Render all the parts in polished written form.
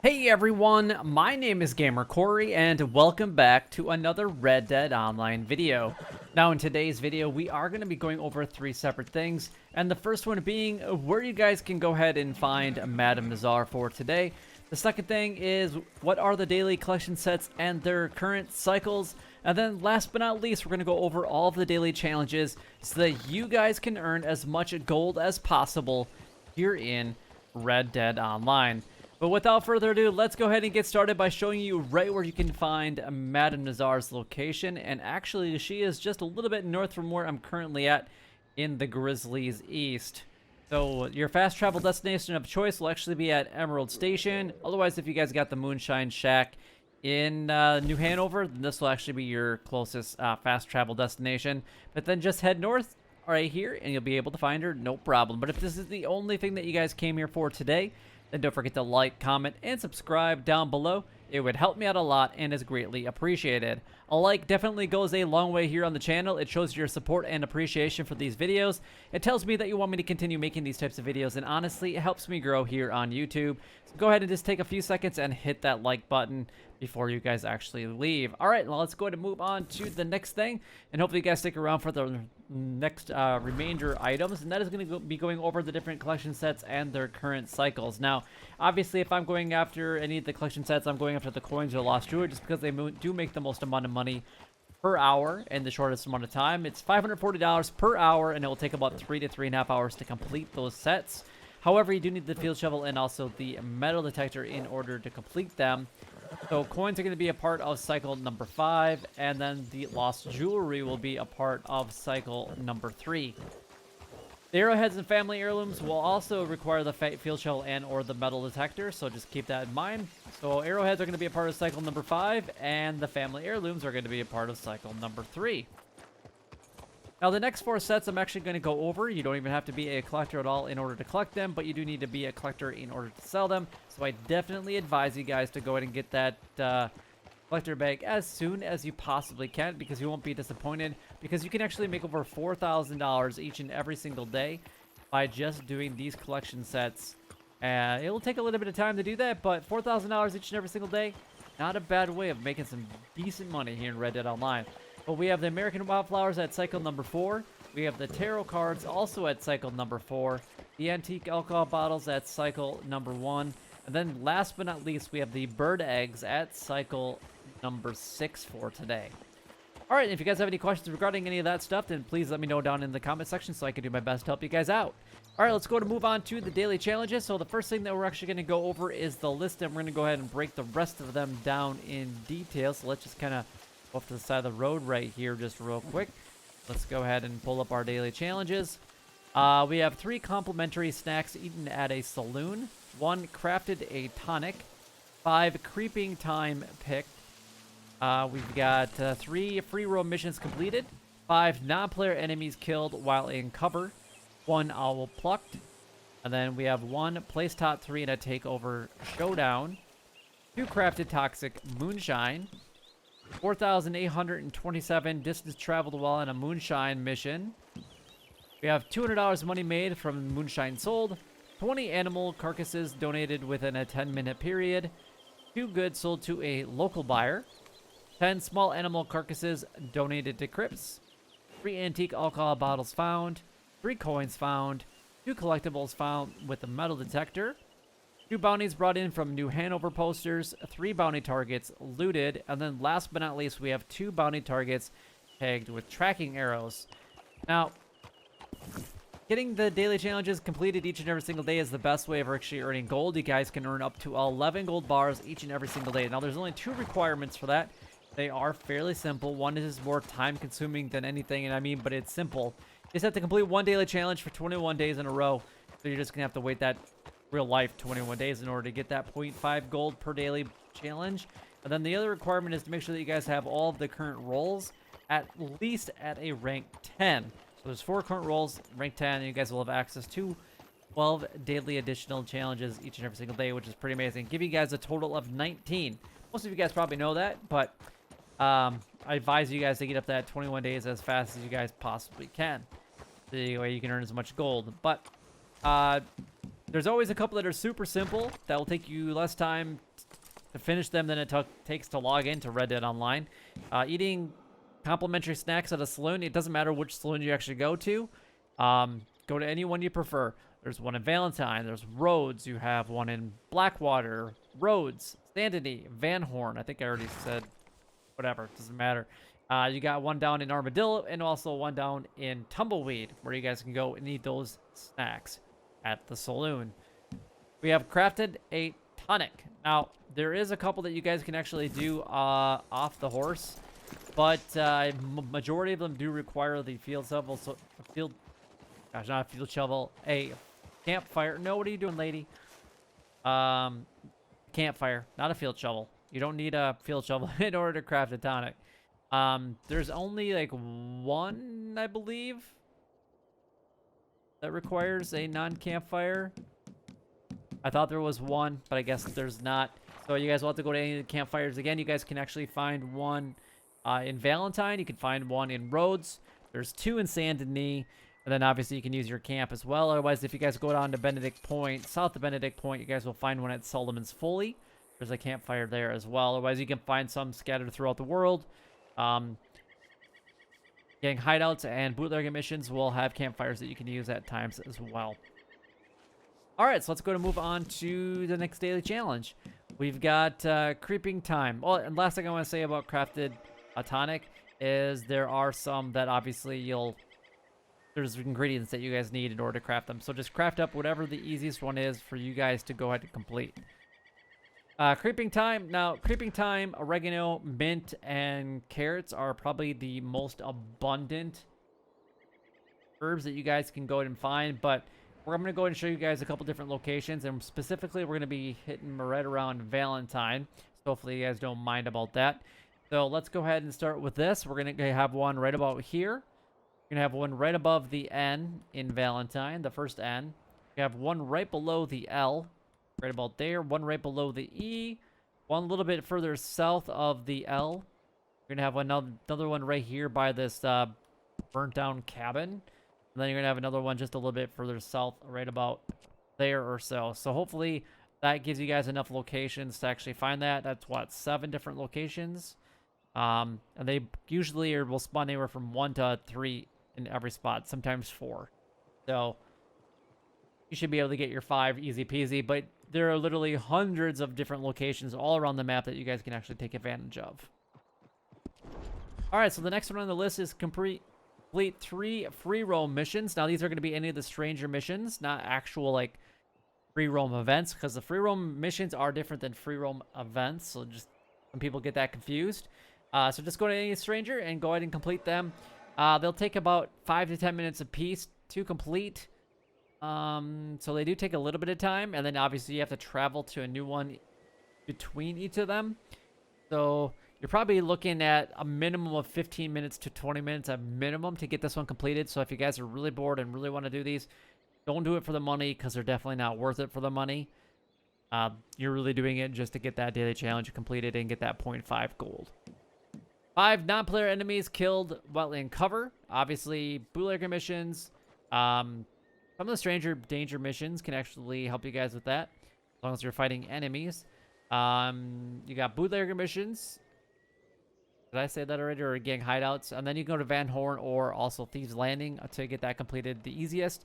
Hey everyone, my name is Gamer Corey and welcome back to another Red Dead Online video. Now in today's video we are going to be going over three separate things, and the first one being where you guys can go ahead and find Madame Nazar for today. The second thing is what are the daily collection sets and their current cycles, and then last but not least we're going to go over all of the daily challenges so that you guys can earn as much gold as possible here in Red Dead Online. But without further ado, let's go ahead and get started by showing you right where you can find Madame Nazar's location. And actually, she is just a little bit north from where I'm currently at in the Grizzlies East. So your fast travel destination of choice will actually be at Emerald Station. Otherwise, if you guys got the Moonshine Shack in New Hanover, then this will actually be your closest fast travel destination. But then just head north right here and you'll be able to find her, no problem. But if this is the only thing that you guys came here for today, then don't forget to like, comment, and subscribe down below. It would help me out a lot and is greatly appreciated. A like definitely goes a long way here on the channel. It shows your support and appreciation for these videos. It tells me that you want me to continue making these types of videos, and honestly, it helps me grow here on YouTube. So go ahead and just take a few seconds and hit that like button before you guys actually leave. All right, well, let's go ahead and move on to the next thing, and hopefully you guys stick around for the next remainder items, and that is going to be going over the different collection sets and their current cycles. Now, obviously, if I'm going after any of the collection sets, I'm going after the coins or lost jewelry just because they do make the most amount of money per hour in the shortest amount of time. It's $540 per hour, and it will take about 3 to 3.5 hours to complete those sets. However, you do need the field shovel and also the metal detector in order to complete them. So coins are going to be a part of cycle number 5, and then the lost jewelry will be a part of cycle number 3. The arrowheads and family heirlooms will also require the field shovel and or the metal detector, so just keep that in mind. So arrowheads are going to be a part of cycle number 5, and the family heirlooms are going to be a part of cycle number 3. Now the next 4 sets I'm actually going to go over. You don't even have to be a collector at all in order to collect them, but you do need to be a collector in order to sell them. So I definitely advise you guys to go ahead and get that collector bag as soon as you possibly can, because you won't be disappointed, because you can actually make over $4,000 each and every single day by just doing these collection sets. It will take a little bit of time to do that, but $4,000 each and every single day, not a bad way of making some decent money here in Red Dead Online. But we have the American Wildflowers at cycle number 4. We have the tarot cards also at cycle number 4. The antique alcohol bottles at cycle number 1. And then last but not least, we have the bird eggs at cycle number 6 for today. All right, if you guys have any questions regarding any of that stuff, then please let me know down in the comment section so I can do my best to help you guys out. All right, let's go to move on to the daily challenges. So the first thing that we're actually going to go over is the list, and we're going to go ahead and break the rest of them down in detail. So let's just kind of go off to the side of the road right here just real quick. Let's go ahead and pull up our daily challenges. We have 3 complimentary snacks eaten at a saloon, 1 crafted a tonic, 5 creeping time picked. We've got 3 free roam missions completed, 5 non-player enemies killed while in cover, 1 owl plucked, and then we have 1 place top 3 in a takeover showdown, 2 crafted toxic moonshine, 4,827 distance traveled while in a moonshine mission. We have $200 money made from moonshine sold, 20 animal carcasses donated within a 10-minute period, 2 goods sold to a local buyer, 10 small animal carcasses donated to crypts, 3 antique alcohol bottles found, 3 coins found, 2 collectibles found with a metal detector, 2 bounties brought in from New Hanover posters, 3 bounty targets looted, and then last but not least, we have 2 bounty targets tagged with tracking arrows. Now, getting the daily challenges completed each and every single day is the best way of actually earning gold. You guys can earn up to 11 gold bars each and every single day. Now, there's only 2 requirements for that. They are fairly simple. One is more time consuming than anything, and I mean, but it's simple. You just have to complete 1 daily challenge for 21 days in a row. So you're just gonna have to wait that real life 21 days in order to get that 0.5 gold per daily challenge. And then the other requirement is to make sure that you guys have all of the current roles at least at a rank 10. So there's 4 current roles, rank 10, and you guys will have access to 12 daily additional challenges each and every single day, which is pretty amazing. Give you guys a total of 19. Most of you guys probably know that, but I advise you guys to get up that 21 days as fast as you guys possibly can. The way you can earn as much gold. But there's always a couple that are super simple that will take you less time to finish them than it takes to log into Red Dead Online. Eating complimentary snacks at a saloon, it doesn't matter which saloon you actually go to. Go to any one you prefer. There's one in Valentine, there's Rhodes, you have one in Blackwater, Rhodes, Sandony, Van Horn. I think I already said whatever, doesn't matter. You got one down in Armadillo and also one down in Tumbleweed, where you guys can go and eat those snacks at the saloon. We have crafted a tonic. Now, there is a couple that you guys can actually do off the horse, but majority of them do require the field shovel. So not a field shovel, a campfire. No, what are you doing, lady? Campfire, not a field shovel. You don't need a field shovel in order to craft a tonic. There's only like one, I believe, that requires a non-campfire. I thought there was one, but I guess there's not. So you guys will have to go to any of the campfires again. You guys can actually find one in Valentine. You can find one in Rhodes. There's two in Saint Denis. And then obviously you can use your camp as well. Otherwise, if you guys go down to Benedict Point, south of Benedict Point, you guys will find one at Solomon's Folly. There's a campfire there as well. Otherwise, you can find some scattered throughout the world. Gang hideouts and bootlegger missions will have campfires that you can use at times as well. All right, so let's go to move on to the next daily challenge. We've got creeping time. Oh, and last thing I want to say about crafted tonic is there are some that obviously there's ingredients that you guys need in order to craft them. So just craft up whatever the easiest one is for you guys to go ahead and complete. Creeping thyme. Now, creeping thyme, oregano, mint, and carrots are probably the most abundant herbs that you guys can go ahead and find. But I'm going to go ahead and show you guys a couple different locations. And specifically, we're going to be hitting right around Valentine. So hopefully you guys don't mind about that. So let's go ahead and start with this. We're going to have one right about here. We're going to have one right above the N in Valentine, the first N. We have one right below the L. Right about there. One right below the E. One a little bit further south of the L. We're going to have another one right here by this burnt down cabin. And then you're going to have another one just a little bit further south, right about there or so. So hopefully that gives you guys enough locations to actually find that. That's what, 7 different locations. And they usually will spawn anywhere from 1 to 3 in every spot, sometimes 4. So you should be able to get your 5 easy peasy, but there are literally hundreds of different locations all around the map that you guys can actually take advantage of. All right, so the next one on the list is complete 3 free roam missions. Now, these are going to be any of the stranger missions, not actual like free roam events, because the free roam missions are different than free roam events. So just some people get that confused. So just go to any stranger and go ahead and complete them. They'll take about 5 to 10 minutes a piece to complete. So they do take a little bit of time, and then obviously you have to travel to a new one between each of them. So you're probably looking at a minimum of 15 minutes to 20 minutes a minimum to get this one completed. So if you guys are really bored and really want to do these, don't do it for the money, because they're definitely not worth it for the money. You're really doing it just to get that daily challenge completed and get that 0.5 gold. 5 non-player enemies killed while in cover. Obviously, bootlegger missions. Some of the stranger danger missions can actually help you guys with that, as long as you're fighting enemies. You got bootlegger missions. Did I say that already? Or gang hideouts. And then you can go to Van Horn or also Thieves Landing to get that completed the easiest.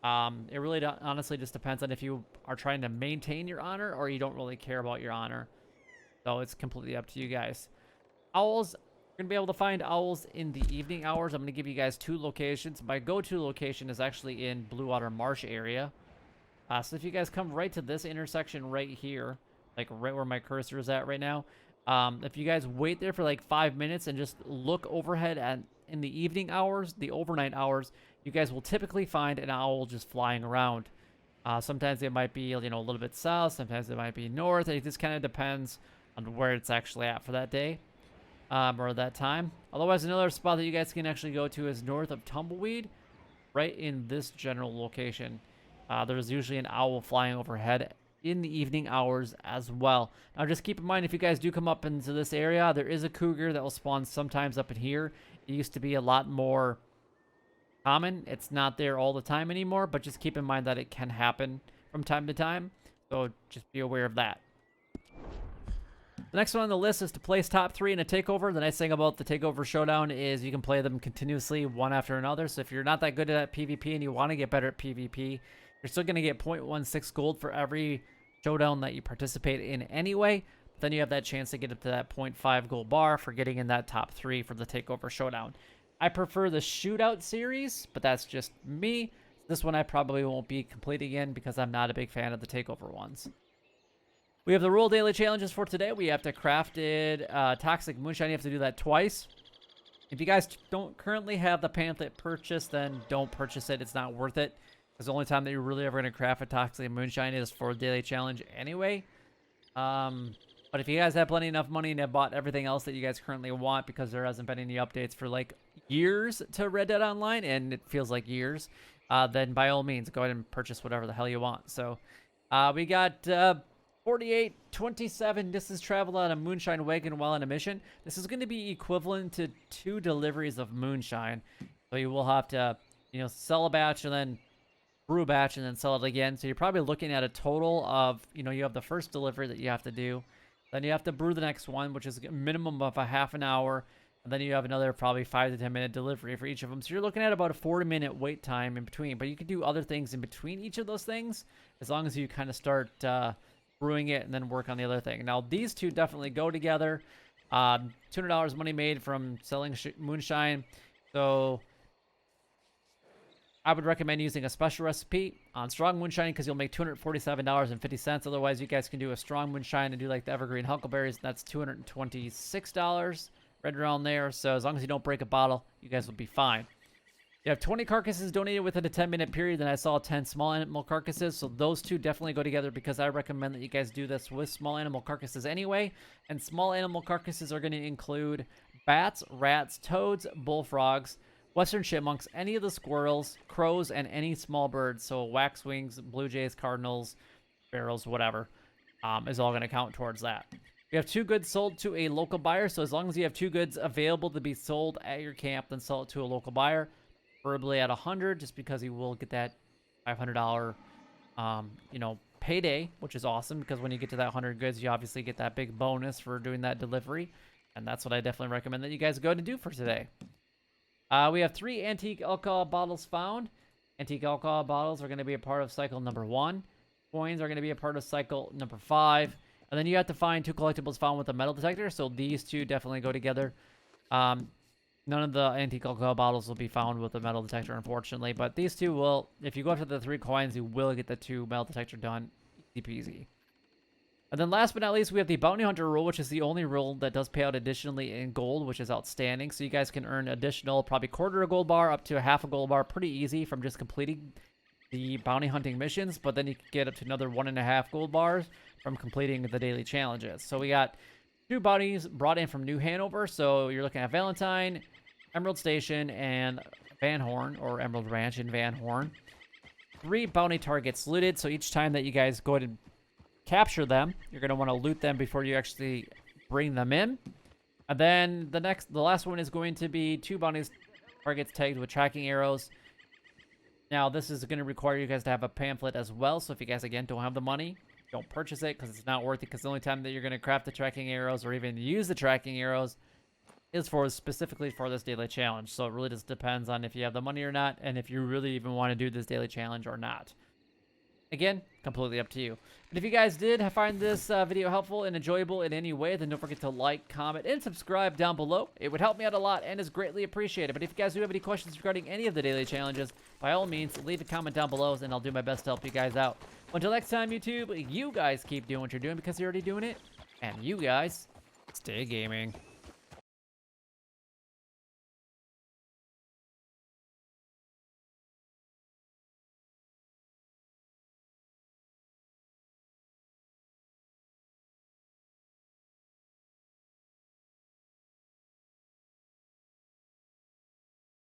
It really honestly just depends on if you are trying to maintain your honor or you don't really care about your honor. So it's completely up to you guys. Owls. You're going to be able to find owls in the evening hours. I'm going to give you guys 2 locations. My go-to location is actually in Blue Water Marsh area. So if you guys come right to this intersection right here, like right where my cursor is at right now, if you guys wait there for like 5 minutes and just look overhead in the evening hours, the overnight hours, you guys will typically find an owl just flying around. Sometimes it might be, a little bit south. Sometimes it might be north. It just kind of depends on where it's actually at for that day. Or that time. Otherwise, another spot that you guys can actually go to is north of Tumbleweed, right in this general location. There's usually an owl flying overhead in the evening hours as well. Now, just keep in mind, if you guys do come up into this area, there is a cougar that will spawn sometimes up in here. It used to be a lot more common. It's not there all the time anymore, but just keep in mind that it can happen from time to time. So just be aware of that. The next one on the list is to place top 3 in a takeover. The nice thing about the takeover showdown is you can play them continuously one after another. So if you're not that good at PvP and you want to get better at PvP, you're still going to get 0.16 gold for every showdown that you participate in anyway. But then you have that chance to get up to that 0.5 gold bar for getting in that top 3 for the takeover showdown. I prefer the shootout series, but that's just me. This one I probably won't be completing in because I'm not a big fan of the takeover ones. We have the rule daily challenges for today. We have to crafted toxic moonshine. You have to do that twice. If you guys don't currently have the pamphlet purchased, then don't purchase it. It's not worth it. Because the only time that you're really ever going to craft a toxic moonshine is for a daily challenge anyway. But if you guys have plenty enough money and have bought everything else that you guys currently want, because there hasn't been any updates for like years to Red Dead Online, and it feels like years, then by all means go ahead and purchase whatever the hell you want. So we got 4827 distance travel on a moonshine wagon while on a mission. This is going to be equivalent to 2 deliveries of moonshine. So you will have to, sell a batch and then brew a batch and then sell it again. So you're probably looking at a total of, you have the first delivery that you have to do. Then you have to brew the next one, which is a minimum of a half an hour. And then you have another probably 5 to 10 minute delivery for each of them. So you're looking at about a 40-minute wait time in between. But you can do other things in between each of those things as long as you kind of start brewing it and then work on the other thing. Now, these two definitely go together. $200 money made from selling moonshine. So I would recommend using a special recipe on strong moonshine because you'll make $247.50. Otherwise, you guys can do a strong moonshine and do like the evergreen huckleberries. That's $226, right around there. So as long as you don't break a bottle, you guys will be fine. You have 20 carcasses donated within a 10-minute period. Then I saw 10 small animal carcasses. So those two definitely go together because I recommend that you guys do this with small animal carcasses anyway. And small animal carcasses are going to include bats, rats, toads, bullfrogs, western chipmunks, any of the squirrels, crows, and any small birds. So waxwings, blue jays, cardinals, sparrows, whatever, is all going to count towards that. We have 2 goods sold to a local buyer. So as long as you have 2 goods available to be sold at your camp, then sell it to a local buyer, preferably at 100, just because you will get that $500, payday, which is awesome because when you get to that 100 goods, you obviously get that big bonus for doing that delivery. And that's what I definitely recommend that you guys go to do for today. We have 3 antique alcohol bottles found. Antique alcohol bottles are going to be a part of cycle number 1. Coins are going to be a part of cycle number 5. And then you have to find 2 collectibles found with a metal detector. So these two definitely go together. None of the antique alcohol bottles will be found with a metal detector, unfortunately. But these two will, if you go after the 3 coins, you will get the 2 metal detector done. Easy peasy. And then last but not least, we have the Bounty Hunter rule, which is the only rule that does pay out additionally in gold, which is outstanding. So you guys can earn additional, probably quarter a gold bar up to a half a gold bar, pretty easy from just completing the bounty hunting missions. But then you can get up to another 1.5 gold bars from completing the daily challenges. So we got 2 bounties brought in from New Hanover. So you're looking at Valentine, Emerald Station, and Van Horn, or Emerald Ranch in Van Horn. 3 bounty targets looted. So each time that you guys go ahead and capture them, you're going to want to loot them before you actually bring them in. And then the last one is going to be 2 bounties targets tagged with tracking arrows. Now this is going to require you guys to have a pamphlet as well. So if you guys again don't have the money, don't purchase it because it's not worth it, because the only time that you're going to craft the tracking arrows or even use the tracking arrows is for specifically for this daily challenge. So it really just depends on if you have the money or not, and if you really even want to do this daily challenge or not. Again, completely up to you. But if you guys did find this video helpful and enjoyable in any way, then don't forget to like, comment, and subscribe down below. It would help me out a lot and is greatly appreciated. But if you guys do have any questions regarding any of the daily challenges, by all means, leave a comment down below and I'll do my best to help you guys out. Until next time, YouTube, you guys keep doing what you're doing because you're already doing it. And you guys, stay gaming.